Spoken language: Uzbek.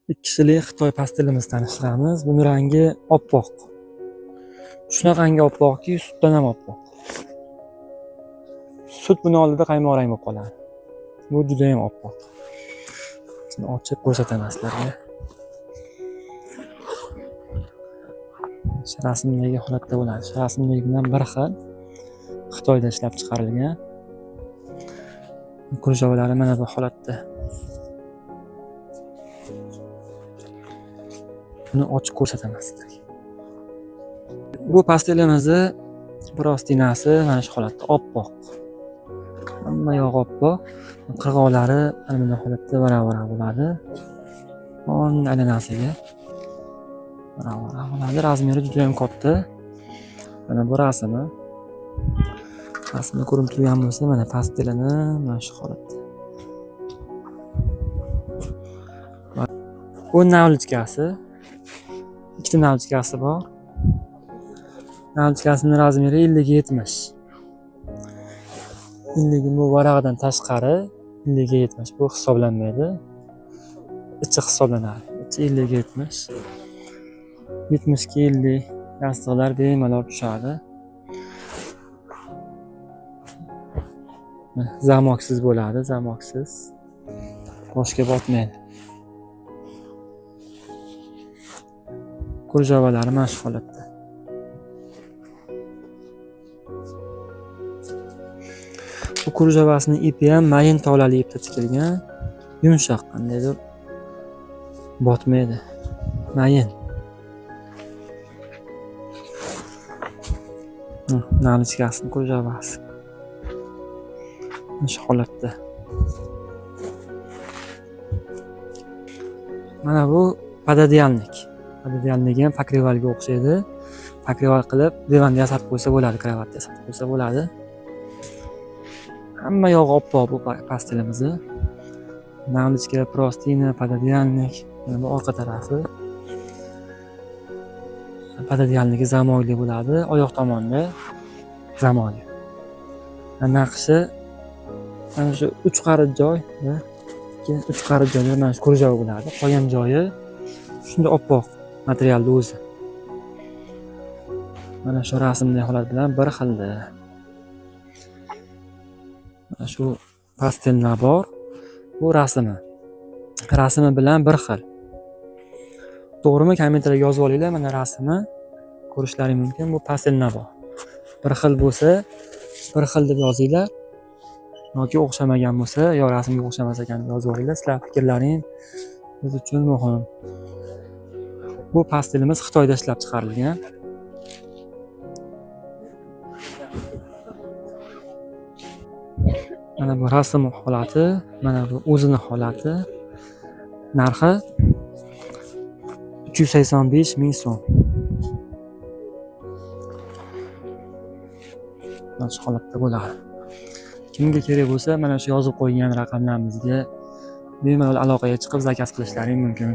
Ikkisilik Xitoy pastelimizni tanishtiramiz. Buni rangi oppoq. Shunaqangi oppoqki, sutdan ham oppoq. Sut buni oldida qaymoq rang bo'lib qoladi. Bu juda ham oppoq. Shuni ochib ko'rsataman sizlarga. Rasmdagi holatda bo'ladi. Rasmdagi bilan bir xil. Xitoyda ishlab chiqarilgan. Kurjavalari mana bu holatda. Buni ochib ko'rsataman sizlarga. Bu pastelimizni prostinasi mana shu holatda oppoq. Hamma yog'i oppoq. Qirg'oqlari mana bunday holatda vara-vara bo'ladi. O'ng aylanasiga vara-vara bo'ladi. Razmeri juda ham katta. Mana bu rasmi. Rasmni ko'rib turgan bo'lsa, mana pastelini mana shu holatda. Bu navlichkasi. Ikkita navlichkasi bor. Navlichkasining razmeri 50-70. 50 bu varaqadan tashqari 50-70 bu hisoblanmaydi. Ichi hisoblanadi. Ichi 50-70. 70-50 yostiqlar bemalol tushadi. Zamoksiz bo'ladi, zamoksiz. Boshga botmaydi. Kurjavalari mana shu holatda. Bu kurjavasining ipi ham mayin tolali ipda tikilgan. Yumshoq, qandaydir botmaydi. Mayin. Navlichkasining kurjavasi. Mana shu holatda. Mana bu pododiyalnik. Pododiyalnik ham pokrivalga o'xshaydi. Pokrival qilib divanda yasatib qo'ysa bo'ladi, kravatda yasatib qo'ysa bo'ladi. Hamma yog'i oppoq bu pastelimizni. Navlichka, prostina, pododiyalnik. Mana bu orqa tarafi. Pododiyalniki zamoyli bo'ladi, oyoq tomonda zamoyli. Naqshi mana shu 3 qarit joy, 3 qarit joyda mana shu kurjava bo'ladi. Qolgan joyi shunday oppoq materialni o'zi. Mana shu rasmli holat bilan bir xilda. Mana shu pastellar bor. Bu rasmi. Rasmi bilan bir xil. To'g'rimi? Kommentariyga yozib olinglar. Mana rasmi ko'rishlaring mumkin. Bu pastellar bor. Bir xil bo'lsa, bir xil deb yozinglar. Yoki o'xshamagan bo'lsa, yo rasmga o'xshamas ekan deb yozib olinglar. Sizlar fikrlaring biz uchun muhim. Bu pastelimiz Xitoyda ishlab chiqarilgan. Mana bu rasm holati, mana bu o'zining holati. Narxi 385 ming so'm. Mana shu holatda bo'ladi. Kimga kerak bo'lsa, mana shu yozib qo'ygan raqamlarimizga bemalol aloqaga chiqib zakaz qilishlaring mumkin.